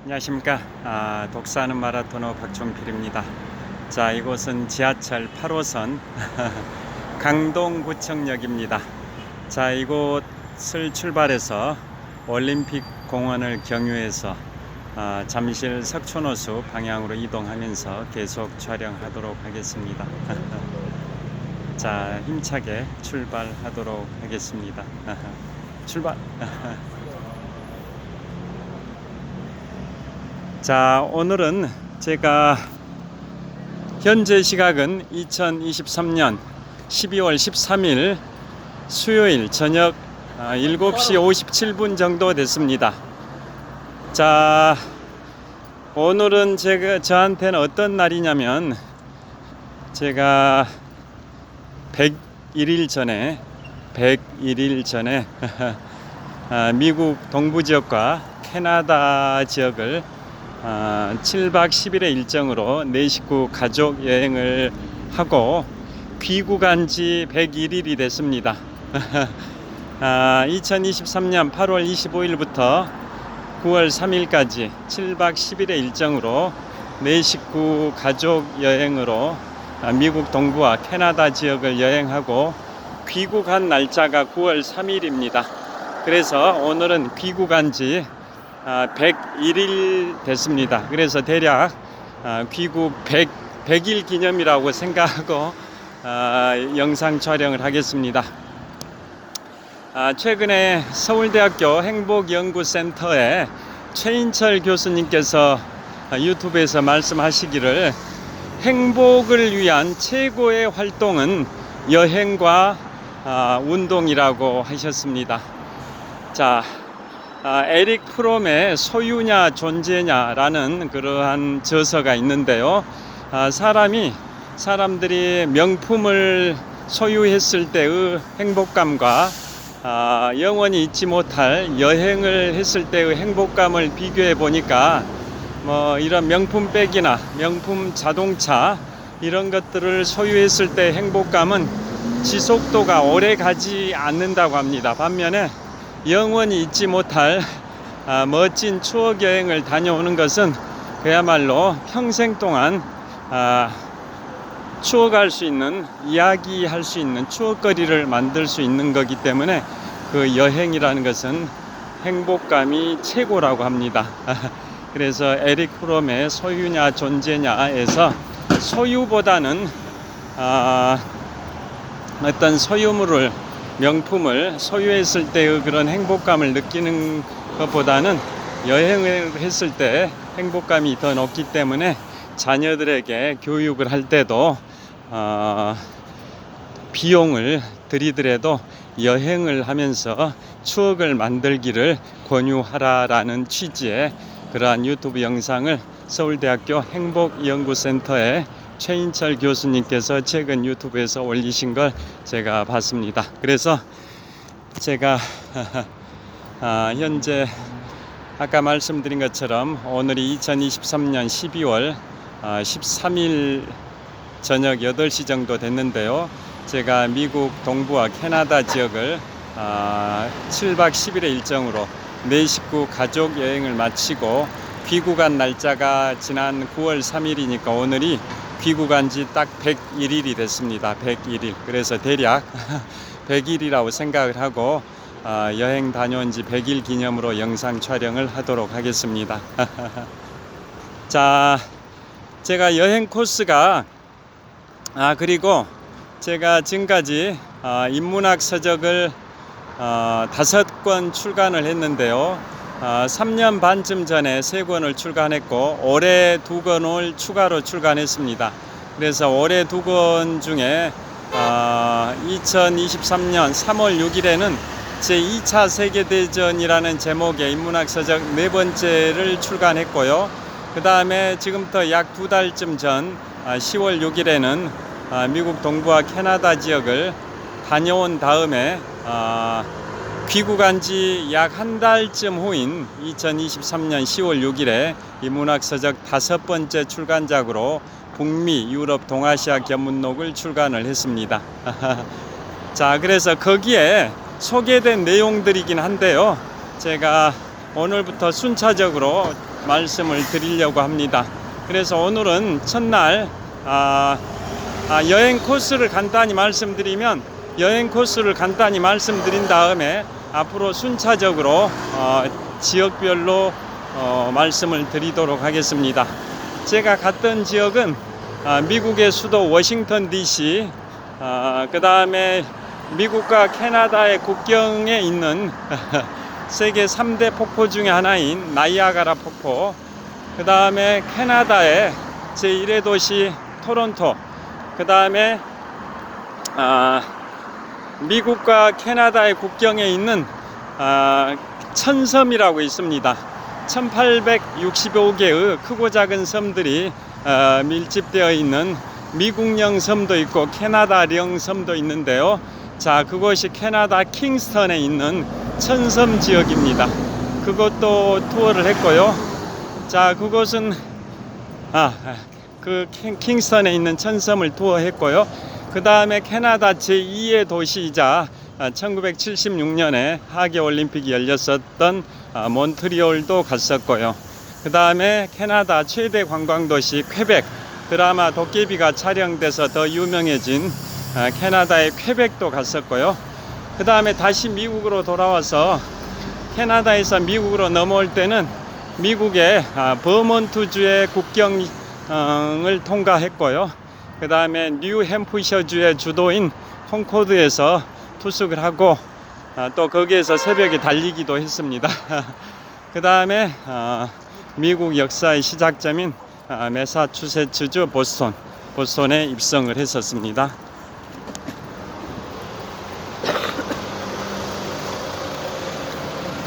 안녕하십니까. 독사하는 마라토너 박종필입니다. 자, 이곳은 지하철 8호선 강동구청역입니다. 자, 이곳을 출발해서 올림픽 공원을 경유해서 잠실 석촌호수 방향으로 이동하면서 계속 촬영하도록 하겠습니다. 자, 힘차게 출발하도록 하겠습니다. 출발. 자, 오늘은 제가 현재 시각은 2023년 12월 13일 수요일 저녁 7시 57분 정도 됐습니다. 자, 오늘은 저한테는 어떤 날이냐면, 제가 101일 전에 미국 동부 지역과 캐나다 지역을 7박 10일의 일정으로 내 식구 가족 여행을 하고 귀국한 지 101일이 됐습니다. 2023년 8월 25일부터 9월 3일까지 7박 10일의 일정으로 내 식구 가족 여행으로 미국 동부와 캐나다 지역을 여행하고 귀국한 날짜가 9월 3일입니다. 그래서 오늘은 귀국한 지 101일 됐습니다. 그래서 대략 귀국 100일 기념이라고 생각하고 영상 촬영을 하겠습니다. 최근에 서울대학교 행복연구센터의 최인철 교수님께서 유튜브에서 말씀하시기를, 행복을 위한 최고의 활동은 여행과 운동이라고 하셨습니다. 자, 에릭 프롬의 소유냐 존재냐라는 그러한 저서가 있는데요. 사람들이 명품을 소유했을 때의 행복감과 영원히 잊지 못할 여행을 했을 때의 행복감을 비교해 보니까, 이런 명품백이나 명품 자동차 이런 것들을 소유했을 때 행복감은 지속도가 오래 가지 않는다고 합니다. 반면에 영원히 잊지 못할 멋진 추억 여행을 다녀오는 것은 그야말로 평생 동안 추억할 수 있는, 이야기할 수 있는 추억거리를 만들 수 있는 거기 때문에 그 여행이라는 것은 행복감이 최고라고 합니다. 그래서 에릭 프롬의 소유냐 존재냐에서 소유보다는 어떤 소유물을, 명품을 소유했을 때의 그런 행복감을 느끼는 것보다는 여행을 했을 때 행복감이 더 높기 때문에 자녀들에게 교육을 할 때도 비용을 들이더라도 여행을 하면서 추억을 만들기를 권유하라라는 취지의 그러한 유튜브 영상을 서울대학교 행복연구센터의 최인철 교수님께서 최근 유튜브에서 올리신 걸 제가 봤습니다. 그래서 제가 현재 아까 말씀드린 것처럼 오늘이 2023년 12월 13일 저녁 8시 정도 됐는데요. 제가 미국 동부와 캐나다 지역을 7박 10일의 일정으로 내 식구 가족 여행을 마치고 귀국한 날짜가 지난 9월 3일이니까 오늘이 귀국한 지 딱 101일이 됐습니다. 101일. 그래서 대략 100일이라고 생각을 하고 여행 다녀온 지 100일 기념으로 영상 촬영을 하도록 하겠습니다. 자, 제가 여행 코스가 그리고 제가 지금까지 인문학 서적을 5권 출간을 했는데요. 3년 반쯤 전에 3권을 출간했고 올해 2권을 추가로 출간했습니다. 그래서 올해 2권 중에 2023년 3월 6일에는 제2차 세계대전이라는 제목의 인문학 서적 4번째를 출간했고요. 그 다음에 지금부터 약 2달쯤 전 10월 6일에는 미국 동부와 캐나다 지역을 다녀온 다음에 귀국한 지 약 한 달쯤 후인 2023년 10월 6일에 인문학 서적 5번째 출간작으로 북미, 유럽, 동아시아 견문록을 출간을 했습니다. 자, 그래서 거기에 소개된 내용들이긴 한데요. 제가 오늘부터 순차적으로 말씀을 드리려고 합니다. 그래서 오늘은 첫날 여행 코스를 간단히 말씀드리면, 여행 코스를 간단히 말씀드린 다음에 앞으로 순차적으로 지역별로 말씀을 드리도록 하겠습니다. 제가 갔던 지역은 미국의 수도 워싱턴 DC, 그 다음에 미국과 캐나다의 국경에 있는 세계 3대 폭포 중에 하나인 나이아가라 폭포, 그 다음에 캐나다의 제1의 도시 토론토, 그 다음에 미국과 캐나다의 국경에 있는 천섬이라고 있습니다. 1865개의 크고 작은 섬들이 밀집되어 있는 미국령 섬도 있고 캐나다령 섬도 있는데요. 자, 그것이 캐나다 킹스턴에 있는 천섬 지역입니다. 그것도 투어를 했고요. 자, 그것은 그 킹스턴에 있는 천섬을 투어했고요. 그 다음에 캐나다 제2의 도시이자 1976년에 하계올림픽이 열렸었던 몬트리올도 갔었고요. 그 다음에 캐나다 최대 관광도시 퀘벡, 드라마 도깨비가 촬영돼서 더 유명해진 캐나다의 퀘벡도 갔었고요. 그 다음에 다시 미국으로 돌아와서 캐나다에서 미국으로 넘어올 때는 미국의 버몬트주의 국경을 통과했고요. 그 다음에 뉴햄프셔주의 주도인 콩코드에서 투숙을 하고 또 거기에서 새벽에 달리기도 했습니다. 그 다음에 미국 역사의 시작점인 매사추세츠주 보스턴에 입성을 했었습니다.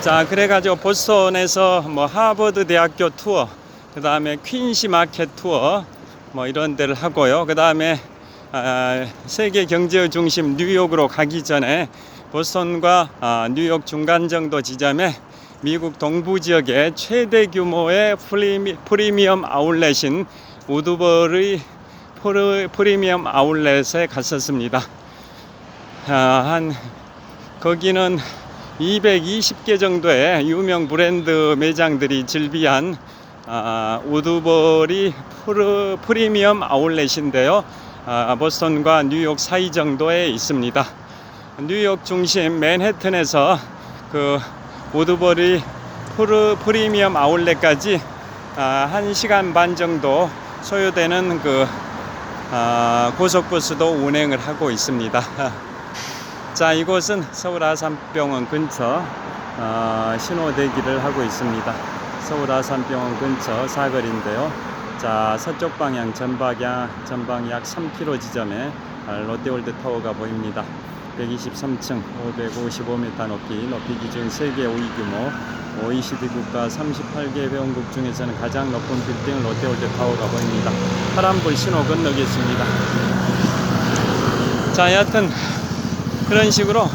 자, 그래가지고 보스턴에서 하버드 대학교 투어, 그 다음에 퀸시 마켓 투어 이런 데를 하고요. 그 다음에 세계 경제의 중심 뉴욕으로 가기 전에 보스턴과 뉴욕 중간 정도 지점에 미국 동부 지역의 최대 규모의 프리미엄 아울렛인 우드버리 프리미엄 아울렛에 갔었습니다. 거기는 220개 정도의 유명 브랜드 매장들이 즐비한 우드버리 프리미엄 아울렛인데요. 보스턴과 뉴욕 사이 정도에 있습니다. 뉴욕 중심 맨해튼에서 그 우드버리 프리미엄 아울렛까지 1시간 반 정도 소요되는 그 고속버스도 운행을 하고 있습니다. 자, 이곳은 서울 아산병원 근처 신호대기를 하고 있습니다. 서울 아산병원 근처 사거리인데요. 자, 서쪽 방향 전방 약 3km 지점에 롯데월드 타워가 보입니다. 123층 555m 높이 기준 세계 5위 규모 OECD 국가 38개 회원국 중에서는 가장 높은 빌딩 롯데월드 타워가 보입니다. 파란불 신호 건너겠습니다. 자, 여하튼 그런 식으로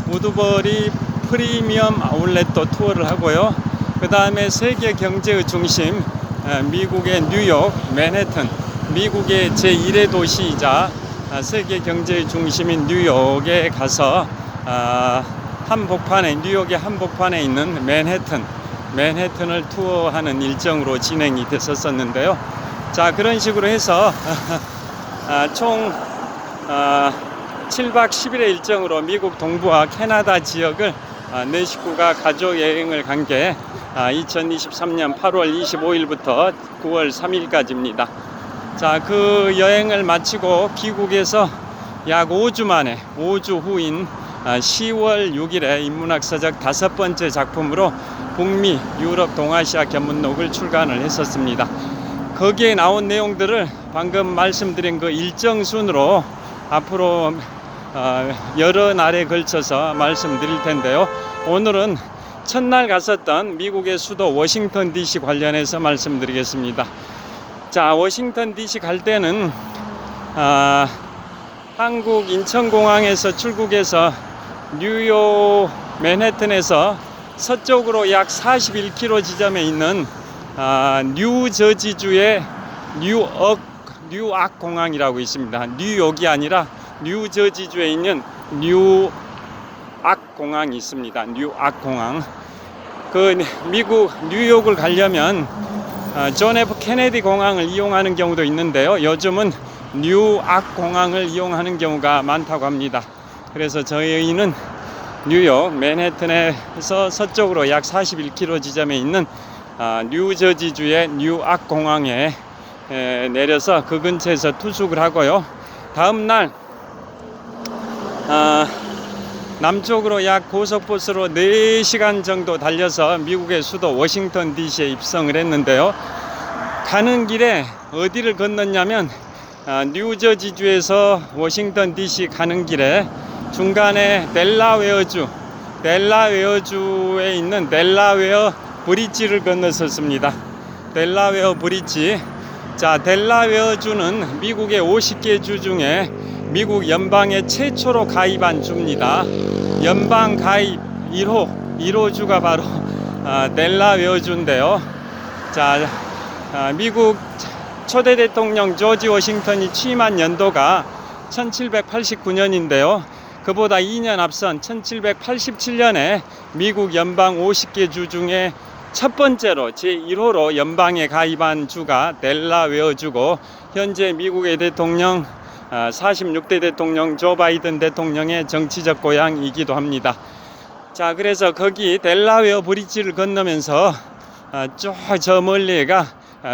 우드버리 프리미엄 아울렛도 투어를 하고요. 그 다음에 세계 경제의 중심 미국의 뉴욕 맨해튼, 미국의 제1의 도시이자 세계 경제의 중심인 뉴욕에 가서 뉴욕의 한복판에 있는 맨해튼을 투어하는 일정으로 진행이 됐었는데요. 자, 그런 식으로 해서 총 7박 10일의 일정으로 미국 동부와 캐나다 지역을 내 식구가 가족 여행을 간 게 2023년 8월 25일부터 9월 3일까지입니다. 자, 그 여행을 마치고 귀국해서 약 5주 만에 5주 후인 10월 6일에 인문학서적 5번째 작품으로 북미, 유럽, 동아시아 견문록을 출간을 했었습니다. 거기에 나온 내용들을 방금 말씀드린 그 일정 순으로 앞으로 여러 날에 걸쳐서 말씀드릴 텐데요. 오늘은 첫날 갔었던 미국의 수도 워싱턴 DC 관련해서 말씀드리겠습니다. 자, 워싱턴 DC 갈 때는 한국 인천공항에서 출국해서 뉴욕 맨해튼에서 서쪽으로 약 41km 지점에 있는 뉴저지주의 뉴악 공항이라고 있습니다. 뉴욕이 아니라 뉴저지주에 있는 뉴악 공항이 있습니다. 뉴악 공항. 그 미국 뉴욕을 가려면 존 F 케네디 공항을 이용하는 경우도 있는데요. 요즘은 뉴악 공항을 이용하는 경우가 많다고 합니다. 그래서 저희는 뉴욕 맨해튼에서 서쪽으로 약 41km 지점에 있는 뉴저지주의 뉴악 공항에 내려서 그 근처에서 투숙을 하고요. 다음 날 남쪽으로 약 고속버스로 4시간 정도 달려서 미국의 수도 워싱턴 DC에 입성을 했는데요. 가는 길에 어디를 건넜냐면 뉴저지주에서 워싱턴 DC 가는 길에 중간에 델라웨어주에 있는 델라웨어 브릿지를 건넜었습니다. 델라웨어 브릿지. 자, 델라웨어주는 미국의 50개 주 중에 미국 연방에 최초로 가입한 주입니다. 연방 가입 1호 주가 바로 델라웨어주인데요. 자, 미국 초대 대통령 조지 워싱턴이 취임한 연도가 1789년인데요. 그보다 2년 앞선 1787년에 미국 연방 50개 주 중에 첫 번째로 제1호로 연방에 가입한 주가 델라웨어주고, 현재 미국의 대통령 46대 대통령 조 바이든 대통령의 정치적 고향이기도 합니다. 자, 그래서 거기 델라웨어 브릿지를 건너면서 쭉 저 멀리가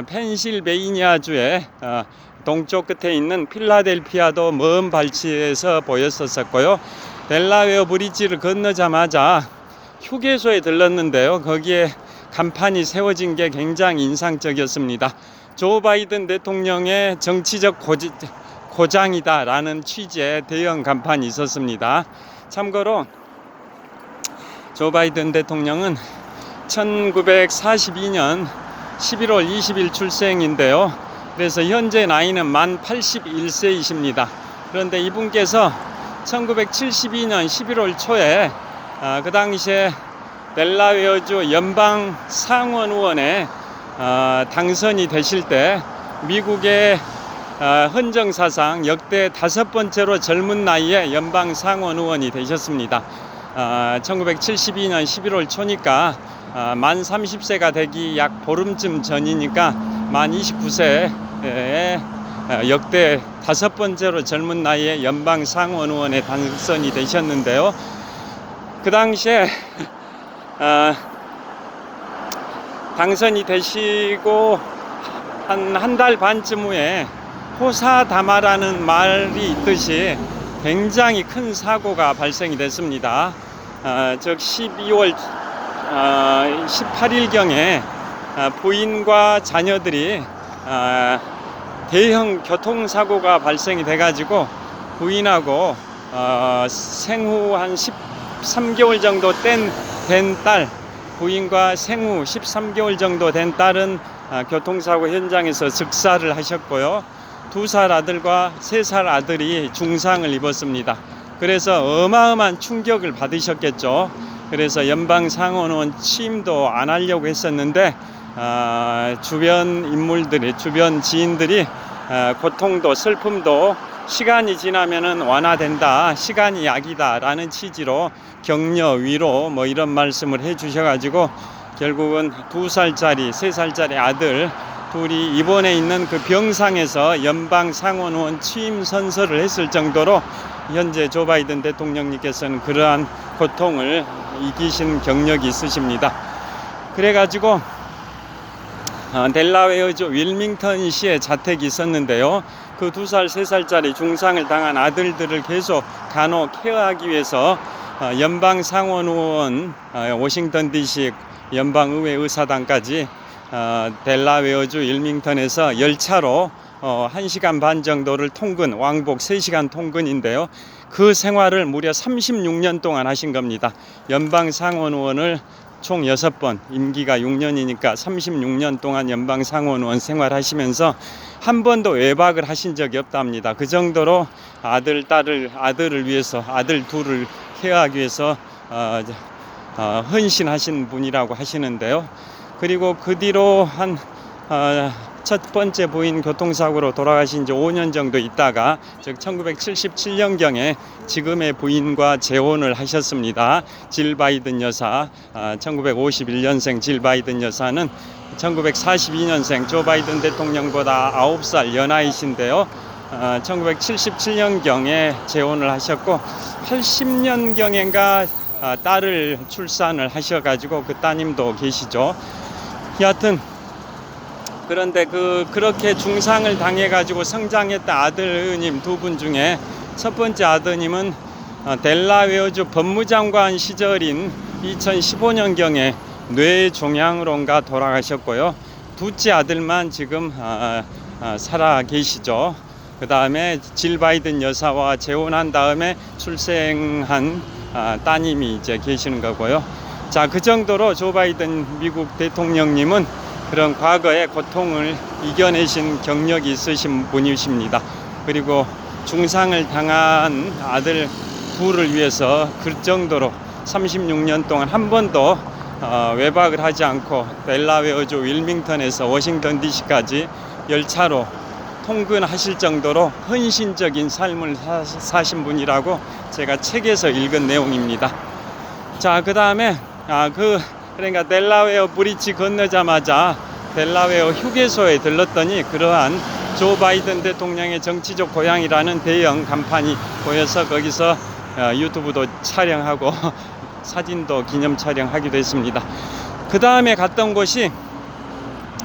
펜실베이니아주의 동쪽 끝에 있는 필라델피아도 먼 발치에서 보였었고요. 델라웨어 브릿지를 건너자마자 휴게소에 들렀는데요. 거기에 간판이 세워진 게 굉장히 인상적이었습니다. 조 바이든 대통령의 정치적 고장이다라는 취지의 대형 간판이 있었습니다. 참고로 조 바이든 대통령은 1942년 11월 20일 출생인데요. 그래서 현재 나이는 만 81세이십니다. 그런데 이분께서 1972년 11월 초에 그 당시에 델라웨어주 연방 상원 의원에 당선이 되실 때 미국의 헌정사상 역대 5번째로 젊은 나이에 연방 상원 의원이 되셨습니다. 1972년 11월 초니까 만 30세가 되기 약 보름쯤 전이니까 만 29세에 역대 5번째로 젊은 나이에 연방 상원 의원에 당선이 되셨는데요. 그 당시에 당선이 되시고 한 달 반쯤 후에 호사다마라는 말이 있듯이 굉장히 큰 사고가 발생이 됐습니다. 즉 12월 18일경에 부인과 자녀들이 대형 교통사고가 발생이 돼가지고 부인하고 생후 한 13개월 정도 된 딸, 부인과 생후 13개월 정도 된 딸은 교통사고 현장에서 즉사를 하셨고요. 2살 아들과 3살 아들이 중상을 입었습니다. 그래서 어마어마한 충격을 받으셨겠죠. 그래서 연방 상원의원 취임도 안 하려고 했었는데 주변 인물들이, 주변 지인들이 고통도 슬픔도 시간이 지나면은 완화된다, 시간이 약이다 라는 취지로 격려, 위로 뭐 이런 말씀을 해 주셔가지고 결국은 2살짜리 3살짜리 아들 둘이 입원해 있는 그 병상에서 연방 상원의원 취임 선서를 했을 정도로 현재 조 바이든 대통령님께서는 그러한 고통을 이기신 경력이 있으십니다. 그래가지고 델라웨어주 윌밍턴시에 자택이 있었는데요. 그 2살, 3살짜리 중상을 당한 아들들을 계속 간호 케어하기 위해서 연방 상원의원 워싱턴 DC 연방의회 의사당까지 델라웨어주 윌밍턴에서 열차로 1시간 반 정도를 통근, 왕복 3시간 통근인데요. 그 생활을 무려 36년 동안 하신 겁니다. 연방 상원의원을 총 6번, 임기가 6년이니까 36년 동안 연방 상원의원 생활하시면서 한 번도 외박을 하신 적이 없답니다. 그 정도로 아들을 위해서, 아들 둘을 케어하기 위해서 헌신하신 분이라고 하시는데요. 그리고 그 뒤로 한 첫 번째 부인 교통사고로 돌아가신 지 5년 정도 있다가 즉 1977년경에 지금의 부인과 재혼을 하셨습니다. 질 바이든 여사, 1951년생 질 바이든 여사는 1942년생 조 바이든 대통령보다 9살 연하이신데요. 1977년경에 재혼을 하셨고 80년경인가 딸을 출산을 하셔가지고 그 따님도 계시죠. 여하튼 그런데 그렇게 중상을 당해가지고 성장했던 아드님 두 분 중에 첫 번째 아드님은 델라웨어주 법무장관 시절인 2015년경에 뇌종양으로인가 돌아가셨고요. 둘째 아들만 지금 살아 계시죠. 그 다음에 질 바이든 여사와 재혼한 다음에 출생한 따님이 이제 계시는 거고요. 자, 그 정도로 조 바이든 미국 대통령님은 그런 과거의 고통을 이겨내신 경력이 있으신 분이십니다. 그리고 중상을 당한 아들 둘을 위해서 그 정도로 36년 동안 한 번도 외박을 하지 않고 델라웨어주 윌밍턴에서 워싱턴 DC까지 열차로 통근하실 정도로 헌신적인 삶을 사신 분이라고 제가 책에서 읽은 내용입니다. 자, 그 다음에 그러니까 델라웨어 브릿지 건너자마자 델라웨어 휴게소에 들렀더니 그러한 조 바이든 대통령의 정치적 고향이라는 대형 간판이 보여서 거기서 유튜브도 촬영하고 사진도 기념 촬영하기도 했습니다. 그 다음에 갔던 곳이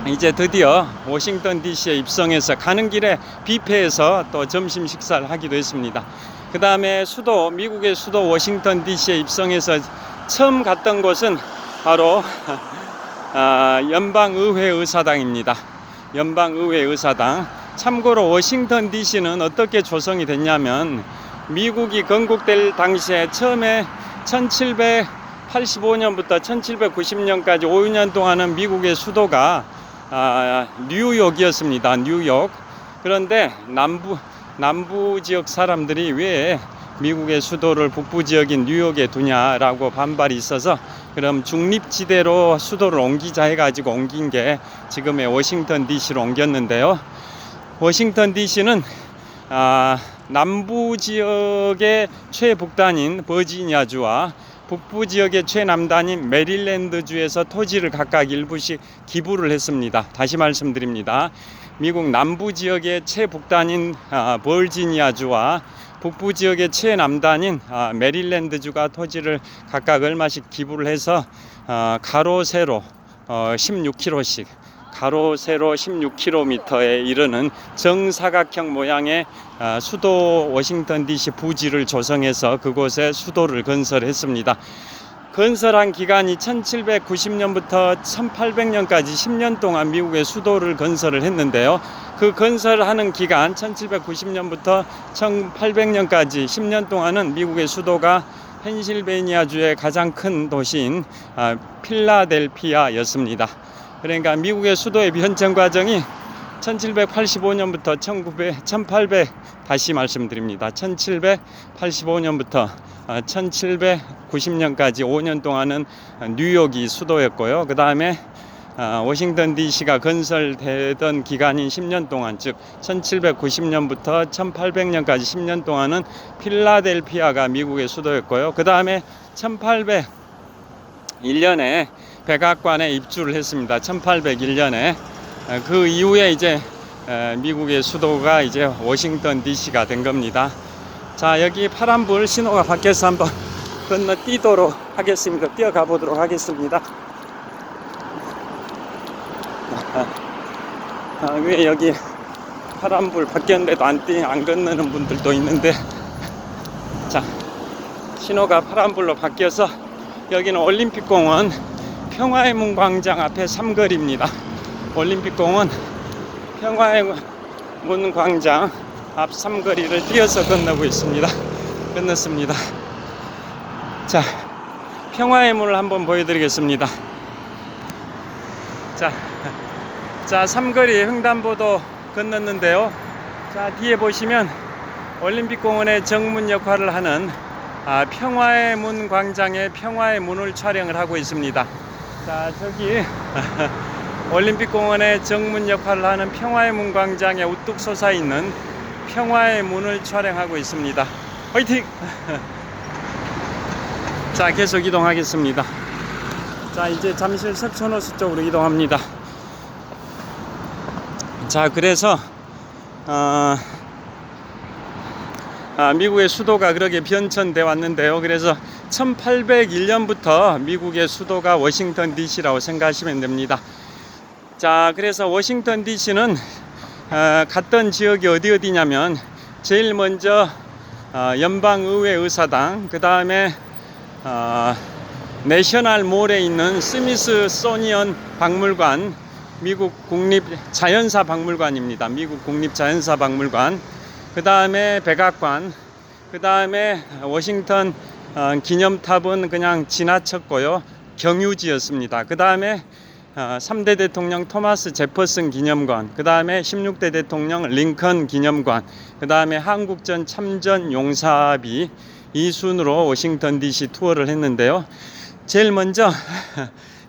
이제 드디어 워싱턴 DC에 입성해서 가는 길에 뷔페에서 또 점심 식사를 하기도 했습니다. 그 다음에 미국의 수도 워싱턴 DC에 입성해서 처음 갔던 곳은 바로 연방의회 의사당입니다. 연방의회 의사당. 참고로 워싱턴 DC는 어떻게 조성이 됐냐면 미국이 건국될 당시에 처음에 1785년부터 1790년까지 5년 동안은 미국의 수도가 뉴욕이었습니다. 뉴욕. 그런데 남부 지역 사람들이 왜 미국의 수도를 북부 지역인 뉴욕에 두냐라고 반발이 있어서 그럼 중립지대로 수도를 옮기자 해가지고 옮긴 게 지금의 워싱턴 DC로 옮겼는데요. 워싱턴 DC는 남부 지역의 최북단인 버지니아주와 북부 지역의 최남단인 메릴랜드주에서 토지를 각각 일부씩 기부를 했습니다. 다시 말씀드립니다. 미국 남부 지역의 최북단인 버지니아주와 북부 지역의 최남단인 메릴랜드주가 토지를 각각 얼마씩 기부를 해서 가로 세로 16km씩 가로 세로 16km에 이르는 정사각형 모양의 수도 워싱턴 DC 부지를 조성해서 그곳에 수도를 건설했습니다. 건설한 기간이 1790년부터 1800년까지 10년 동안 미국의 수도를 건설을 했는데요. 그 건설하는 기간 1790년부터 1800년까지 10년 동안은 미국의 수도가 펜실베이니아주의 가장 큰 도시인 필라델피아였습니다. 그러니까 미국의 수도의 변遷 과정이 1785년부터 1785년부터 1790년까지 5년 동안은 뉴욕이 수도였고요. 그 다음에 워싱턴 DC가 건설되던 기간인 10년 동안, 즉 1790년부터 1800년까지 10년 동안은 필라델피아가 미국의 수도였고요. 그 다음에 1801년에 백악관에 입주를 했습니다. 1801년에 그 이후에 이제 미국의 수도가 이제 워싱턴 DC가 된 겁니다. 자, 여기 파란불 신호가 바뀌어서 한번 건너뛰도록 하겠습니다. 뛰어가 보도록 하겠습니다. 왜 여기 파란불 바뀌었는데도 안 건너는 분들도 있는데, 자, 신호가 파란불로 바뀌어서 여기는 올림픽공원 평화의 문 광장 앞에 삼거리입니다. 올림픽공원 평화의 문 광장 앞 삼거리를 뛰어서 건너고 있습니다. 건넜습니다. 자, 평화의 문을 한번 보여드리겠습니다. 자, 삼거리 횡단보도 건넜는데요. 자, 뒤에 보시면 올림픽공원의 정문 역할을 하는 평화의 문 광장의 평화의 문을 촬영을 하고 있습니다. 자, 저기 올림픽공원의 정문 역할을 하는 평화의 문 광장에 우뚝 솟아있는 평화의 문을 촬영하고 있습니다. 화이팅! 자, 계속 이동하겠습니다. 자, 이제 잠실 석촌호수 쪽으로 이동합니다. 자, 그래서 미국의 수도가 그렇게 변천돼 왔는데요. 그래서 1801년부터 미국의 수도가 워싱턴 DC라고 생각하시면 됩니다. 자, 그래서 워싱턴 DC는 갔던 지역이 어디냐면 제일 먼저 연방의회 의사당, 그 다음에 내셔널 몰에 있는 스미스소니언 박물관, 미국 국립자연사 박물관입니다. 미국 국립자연사 박물관, 그 다음에 백악관, 그 다음에 워싱턴 기념탑은 그냥 지나쳤고요. 경유지였습니다. 그 다음에 3대 대통령 토마스 제퍼슨 기념관, 그 다음에 16대 대통령 링컨 기념관, 그 다음에 한국전 참전 용사비, 이 순으로 워싱턴 DC 투어를 했는데요. 제일 먼저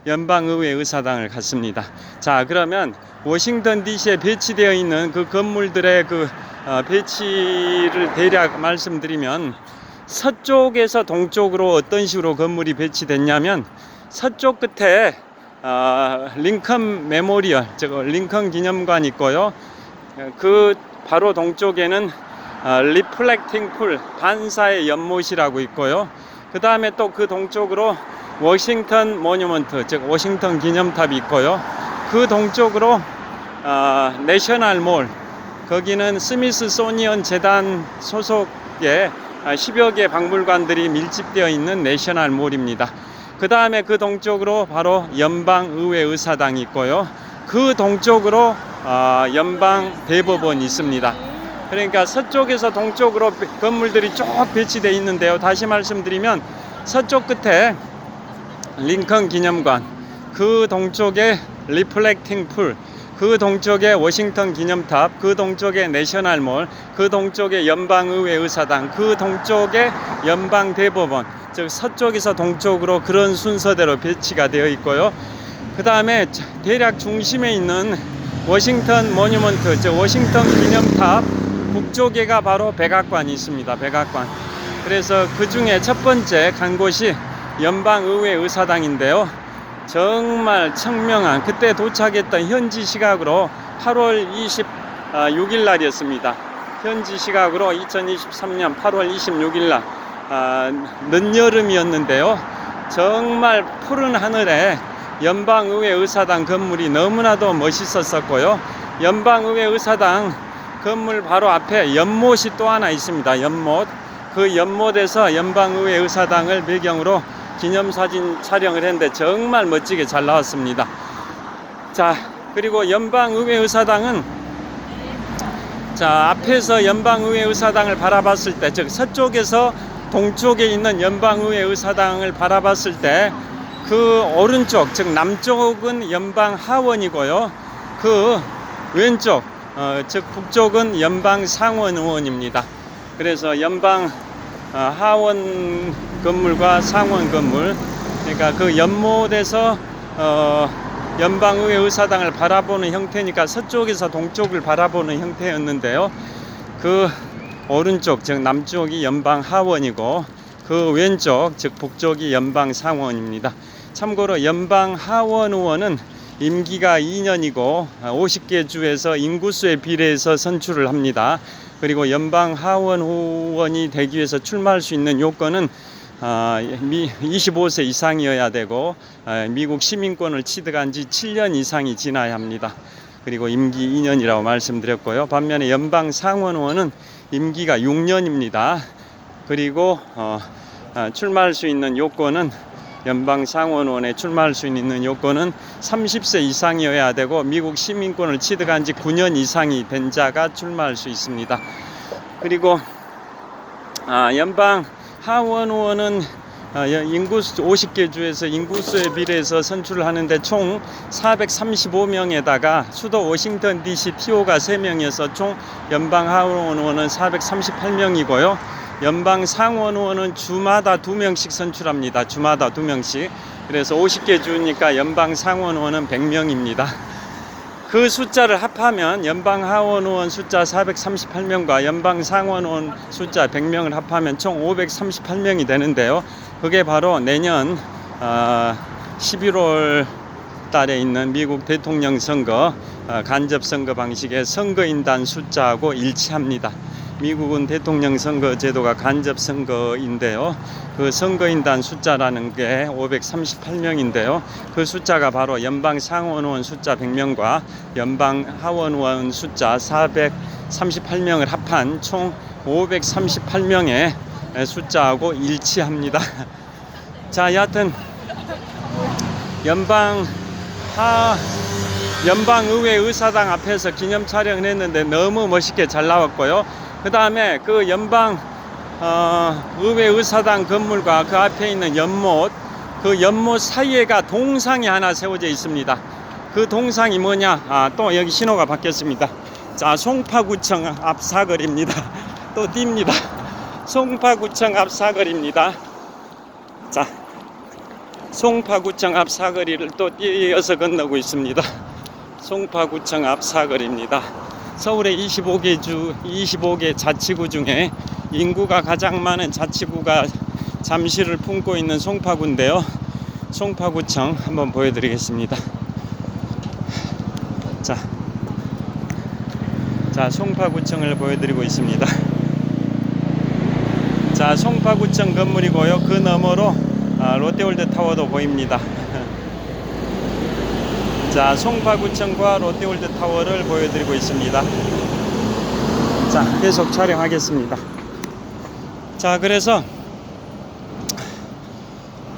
연방의회 의사당을 갔습니다. 자, 그러면 워싱턴 DC에 배치되어 있는 그 건물들의 배치를 대략 말씀드리면, 서쪽에서 동쪽으로 어떤 식으로 건물이 배치됐냐면, 서쪽 끝에 링컨 메모리얼, 즉 링컨 기념관 있고요. 그 바로 동쪽에는 리플렉팅 풀, 반사의 연못이라고 있고요. 그 다음에 또 그 동쪽으로 워싱턴 모뉴먼트, 즉 워싱턴 기념탑이 있고요. 그 동쪽으로 내셔널 몰, 거기는 스미스소니언 재단 소속의 10여 개 박물관들이 밀집되어 있는 내셔널 몰입니다. 그 다음에 그 동쪽으로 바로 연방의회 의사당이 있고요. 그 동쪽으로 연방 대법원이 있습니다. 그러니까 서쪽에서 동쪽으로 건물들이 쭉 배치되어 있는데요. 다시 말씀드리면, 서쪽 끝에 링컨 기념관, 그 동쪽에 리플렉팅 풀, 그 동쪽에 워싱턴 기념탑, 그 동쪽에 내셔널 몰, 그 동쪽에 연방의회 의사당, 그 동쪽에 연방 대법원, 즉 서쪽에서 동쪽으로 그런 순서대로 배치가 되어 있고요. 그 다음에 대략 중심에 있는 워싱턴 모뉴먼트, 즉 워싱턴 기념탑 북쪽에가 바로 백악관이 있습니다. 백악관. 그래서 그 중에 첫 번째 간 곳이 연방의회 의사당인데요. 정말 청명한, 그때 도착했던 현지 시각으로 8월 26일 날이었습니다. 현지 시각으로 2023년 8월 26일 날 늦여름이었는데요. 정말 푸른 하늘에 연방의회 의사당 건물이 너무나도 멋있었었고요. 연방의회 의사당 건물 바로 앞에 연못이 또 하나 있습니다. 연못. 그 연못에서 연방의회 의사당을 배경으로 기념사진 촬영을 했는데 정말 멋지게 잘 나왔습니다. 자, 그리고 연방의회 의사당은, 자, 앞에서 연방의회 의사당을 바라봤을 때, 즉 서쪽에서 동쪽에 있는 연방의회 의사당을 바라봤을 때 그 오른쪽, 즉 남쪽은 연방 하원이고요. 그 왼쪽, 즉 북쪽은 연방 상원 의원입니다. 그래서 연방 하원 건물과 상원 건물, 그러니까 그 연못에서 연방의회 의사당을 바라보는 형태니까 서쪽에서 동쪽을 바라보는 형태였는데요. 그 오른쪽, 즉 남쪽이 연방 하원이고 그 왼쪽, 즉 북쪽이 연방 상원입니다. 참고로 연방 하원 의원은 임기가 2년이고 50개 주에서 인구수에 비례해서 선출을 합니다. 그리고 연방 하원 의원이 되기 위해서 출마할 수 있는 요건은 25세 이상이어야 되고 미국 시민권을 취득한 지 7년 이상이 지나야 합니다. 그리고 임기 2년이라고 말씀드렸고요. 반면에 연방 상원 의원은 임기가 6년입니다. 그리고 출마할 수 있는 요건은, 연방 상원 의원에 출마할 수 있는 요건은 30세 이상이어야 되고 미국 시민권을 취득한 지 9년 이상이 된 자가 출마할 수 있습니다. 그리고 연방 하원 의원은 인구수 50개 주에서 인구수에 비례해서 선출을 하는데 총 435명에다가 수도 워싱턴 DC TO가 3명이어서 총 연방 하원 의원은 438명이고요. 연방 상원 의원은 주마다 2명씩 선출합니다. 주마다 2명씩. 그래서 50개 주니까 연방 상원 의원은 100명입니다. 그 숫자를 합하면 연방 하원 의원 숫자 438명과 연방 상원 의원 숫자 100명을 합하면 총 538명이 되는데요. 그게 바로 내년 11월 달에 있는 미국 대통령 선거 간접 선거 방식의 선거인단 숫자하고 일치합니다. 미국은 대통령 선거 제도가 간접 선거인데요. 그 선거인단 숫자라는 게 538명인데요. 그 숫자가 바로 연방 상원 의원 숫자 100명과 연방 하원 의원 숫자 438명을 합한 총 538명의 숫자하고 일치합니다. 자, 여하튼 연방의회 의사당 앞에서 기념 촬영을 했는데 너무 멋있게 잘 나왔고요. 그 다음에 그 의회 의사당 건물과 그 앞에 있는 연못, 그 연못 사이에가 동상이 하나 세워져 있습니다. 그 동상이 뭐냐? 또 여기 신호가 바뀌었습니다. 자, 송파구청 앞 사거리입니다. 또 띕니다. 송파구청 앞 사거리입니다. 자, 송파구청 앞 사거리를 또 뛰어서 건너고 있습니다. 송파구청 앞 사거리입니다. 서울의 25개 자치구 중에 인구가 가장 많은 자치구가 잠실을 품고 있는 송파구인데요. 송파구청 한번 보여드리겠습니다. 자, 송파구청을 보여드리고 있습니다. 자, 송파구청 건물이고요. 그 너머로 롯데월드 타워도 보입니다. 자, 송파구청과 롯데월드 타워를 보여드리고 있습니다. 자, 계속 촬영하겠습니다. 자, 그래서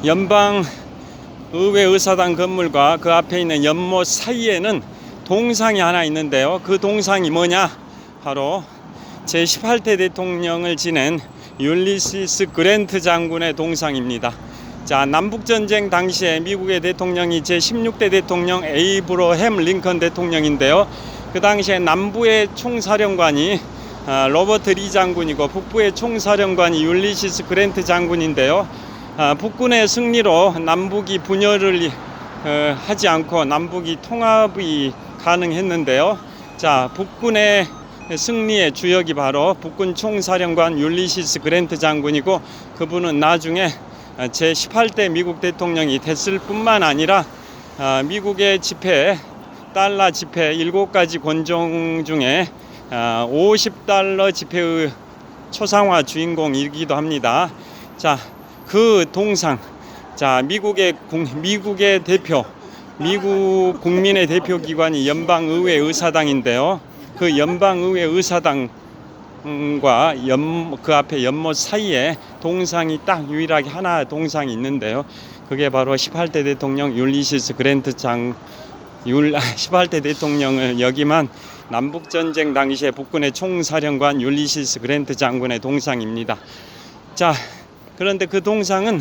연방 의회 의사당 건물과 그 앞에 있는 연못 사이에는 동상이 하나 있는데요. 그 동상이 뭐냐? 바로 제18대 대통령을 지낸 율리시스 그랜트 장군의 동상입니다. 자, 남북전쟁 당시에 미국의 대통령이 제16대 대통령 에이브러햄 링컨 대통령인데요. 그 당시에 남부의 총사령관이 로버트 리 장군이고 북부의 총사령관이 율리시스 그랜트 장군인데요. 북군의 승리로 남북이 분열을 하지 않고 남북이 통합이 가능했는데요. 자, 북군의 승리의 주역이 바로 북군 총사령관 율리시스 그랜트 장군이고, 그분은 나중에 제18대 미국 대통령이 됐을 뿐만 아니라 미국의 지폐, 달러 지폐 7가지 권종 중에 50달러 지폐의 초상화 주인공이기도 합니다. 자, 그 동상, 자, 미국의 대표, 미국 국민의 대표 기관이 연방의회 의사당인데요. 그 연방의회 의사당과 그 앞에 연못 사이에 동상이 딱 유일하게 하나 동상이 있는데요. 그게 바로 18대 대통령 율리시스 그랜트 18대 대통령을 역임한 남북전쟁 당시에 북군의 총사령관 율리시스 그랜트 장군의 동상입니다. 자, 그런데 그 동상은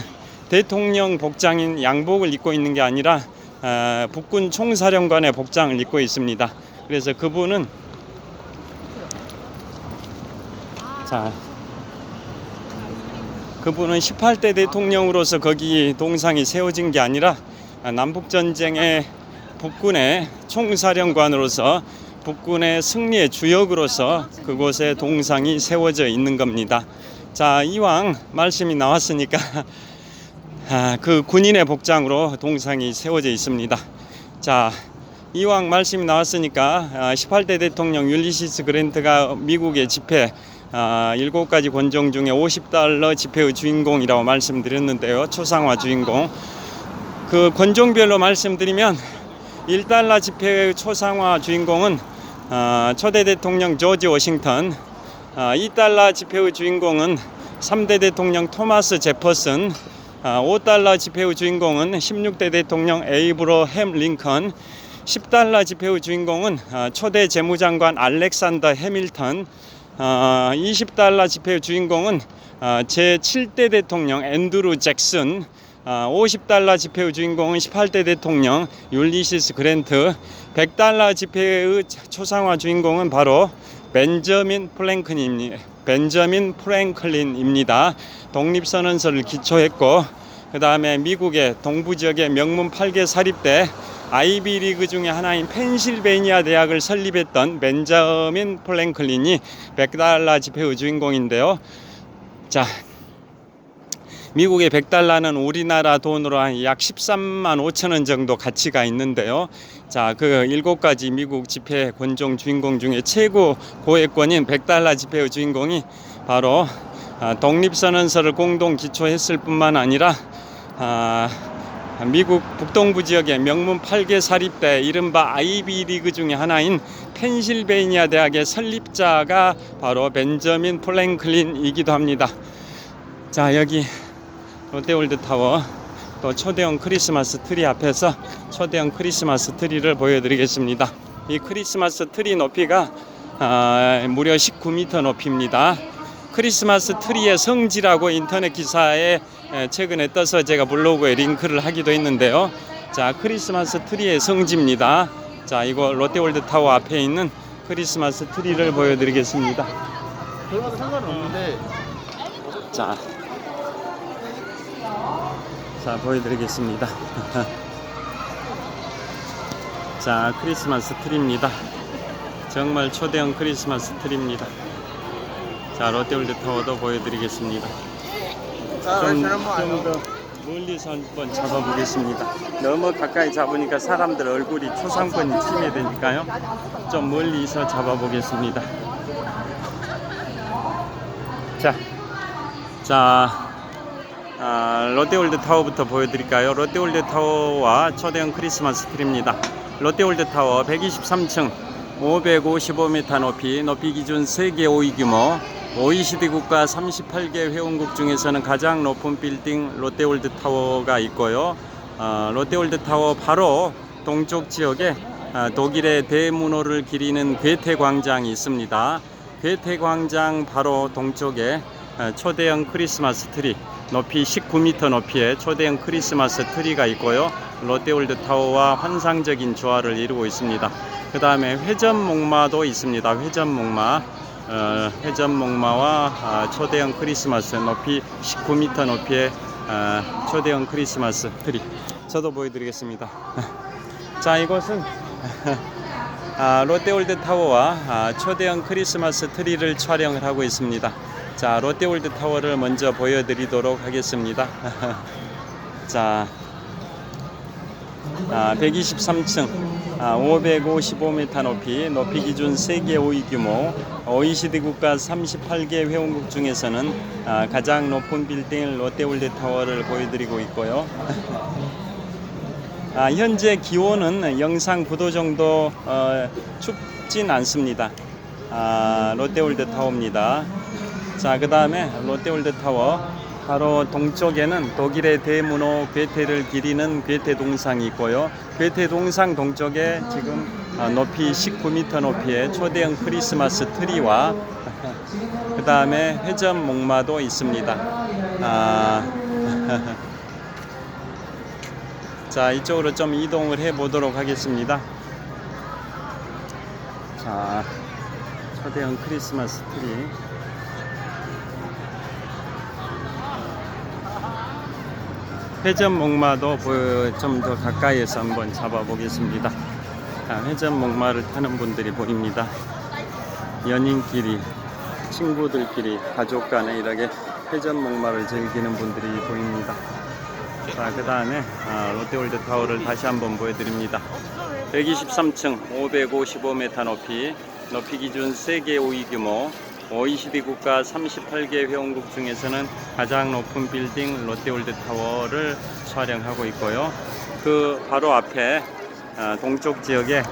대통령 복장인 양복을 입고 있는 게 아니라 북군 총사령관의 복장을 입고 있습니다. 그래서 그분은 그분은 18대 대통령으로서 거기 동상이 세워진 게 아니라 남북전쟁의 북군의 총사령관으로서 북군의 승리의 주역으로서 그곳에 동상이 세워져 있는 겁니다. 자, 이왕 말씀이 나왔으니까 그 군인의 복장으로 동상이 세워져 있습니다. 자, 이왕 말씀이 나왔으니까 18대 대통령 율리시스 그랜트가 미국의 지폐 7가지 권종 중에 50달러 지폐의 주인공이라고 말씀드렸는데요. 초상화 주인공. 그 권종별로 말씀드리면 1달러 지폐의 초상화 주인공은 초대 대통령 조지 워싱턴, 2달러 지폐의 주인공은 3대 대통령 토마스 제퍼슨, 5달러 지폐의 주인공은 16대 대통령 에이브러햄 링컨, 10달러 지폐의 주인공은 초대 재무장관 알렉산더 해밀턴, 20달러 지폐의 주인공은 제7대 대통령 앤드루 잭슨, 50달러 지폐의 주인공은 18대 대통령 율리시스 그랜트, 100달러 지폐의 초상화 주인공은 바로 벤저민 프랭클린입니다. 독립선언서를 기초했고, 그 다음에 미국의 동부 지역의 명문 8개 사립대 아이비리그 중에 하나인 펜실베니아 대학을 설립했던 벤저민 플랭클린이 $100 지폐의 주인공인데요. 자, 미국의 $100는 우리나라 돈으로 한 약 13만 5천 원 정도 가치가 있는데요. 자, 그 7가지 미국 지폐 권총 주인공 중에 최고 고액권인 $100 지폐의 주인공이 바로 독립선언서를 공동 기초했을 뿐만 아니라 미국 북동부 지역의 명문 8개 사립대 이른바 아이비리그 중에 하나인 펜실베이니아 대학의 설립자가 바로 벤저민 플랭클린이기도 합니다. 자, 여기 롯데월드타워 또 초대형 크리스마스 트리 앞에서 초대형 크리스마스 트리를 보여드리겠습니다. 이 크리스마스 트리 높이가 무려 19m 높이입니다. 크리스마스 트리의 성지라고 인터넷 기사에 최근에 떠서 제가 블로그에 링크를 하기도 했는데요. 자, 크리스마스 트리의 성지입니다. 자, 이거 롯데월드타워 앞에 있는 크리스마스 트리를 보여드리겠습니다. 그러면 상관없는데. 자, 보여드리겠습니다. 자, 크리스마스 트리입니다. 정말 초대형 크리스마스 트리입니다. 자, 롯데월드타워도 보여드리겠습니다. 좀 더 멀리서 한번 잡아보겠습니다. 너무 가까이 잡으니까 사람들 얼굴이 초상권이 침해되니까요. 좀 멀리서 잡아보겠습니다. 롯데월드타워부터 보여드릴까요? 롯데월드타워와 초대형 크리스마스 트리입니다. 롯데월드타워 123층 555m 높이 기준 세계 5위 규모 OECD 국가 38개 회원국 중에서는 가장 높은 빌딩 롯데월드타워가 있고요. 롯데월드타워 바로 동쪽 지역에 독일의 대문호를 기리는 괴테광장이 있습니다. 괴테광장 바로 동쪽에 초대형 크리스마스 트리 높이 19m 높이의 초대형 크리스마스 트리가 있고요. 롯데월드타워와 환상적인 조화를 이루고 있습니다. 그 다음에 회전목마도 있습니다. 회전목마와 초대형 크리스마스 높이 19m 높이의 초대형 크리스마스 트리 저도 보여드리겠습니다. 자, 이곳은 롯데월드타워와 초대형 크리스마스 트리를 촬영을 하고 있습니다. 자, 롯데월드타워를 먼저 보여드리도록 하겠습니다. 자, 123층 555m 높이 기준 세계 5위 규모 OECD 국가 38개 회원국 중에서는 가장 높은 빌딩 롯데월드타워를 보여드리고 있고요. 현재 기온은 영상 9도 정도 춥진 않습니다. 롯데월드타워입니다. 자, 그 다음에 롯데월드타워 바로 동쪽에는 독일의 대문호 괴테를 기리는 괴테동상이 있고요. 괴테동상 동쪽에 지금 높이 19m 높이의 초대형 크리스마스 트리와 그 다음에 회전목마도 있습니다. 자, 이쪽으로 좀 이동을 해 보도록 하겠습니다. 자, 초대형 크리스마스 트리 회전목마도 좀 더 가까이에서 한번 잡아보겠습니다. 회전목마를 타는 분들이 보입니다. 연인끼리, 친구들끼리, 가족 간에 이렇게 회전목마를 즐기는 분들이 보입니다. 자, 그 다음에 롯데월드타워를 다시 한번 보여드립니다. 123층 555m 높이 기준 세계 5위 규모 OECD 국가 38개 회원국 중에서는 가장 높은 빌딩 롯데월드타워를 촬영하고 있고요. 그 바로 앞에 동쪽 지역에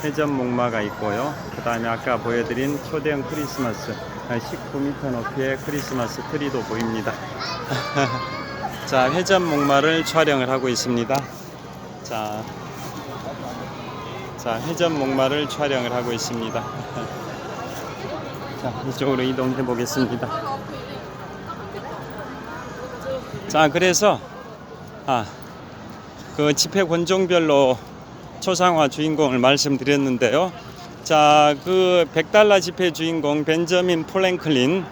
회전목마가 있고요. 그 다음에 아까 보여드린 초대형 크리스마스 19m 높이의 크리스마스 트리도 보입니다. 자, 회전목마를 촬영을 하고 있습니다. 자, 회전목마를 촬영을 하고 있습니다. 자, 이쪽으로 이동해 보겠습니다. 자, 그래서 그 지폐 권종별로 초상화 주인공을 말씀드렸는데요. 자, 그 $100 지폐 주인공 벤저민 플랭클린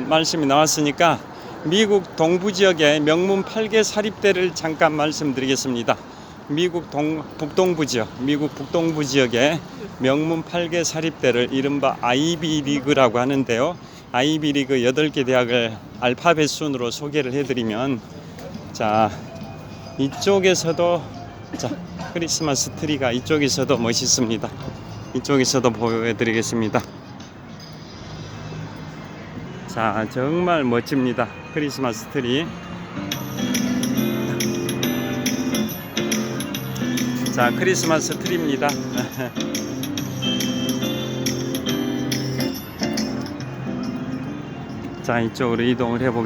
말씀이 나왔으니까 미국 동부 지역의 명문 8개 사립대를 잠깐 말씀드리겠습니다. 미국 북동부 지역, 미국 북동부 지역의 명문 8개 사립대를 이른바 아이비 리그라고 하는데요. 아이비 리그 8개 대학을 알파벳 순으로 소개를 해드리면, 자, 이쪽에서도, 자, 크리스마스 트리가 이쪽에서도 멋있습니다. 이쪽에서도 보여드리겠습니다. 자, 정말 멋집니다. 크리스마스 트리. 자, 크리스마스 트리입니다. 자, 이쪽으로 이동을 해보겠습니다.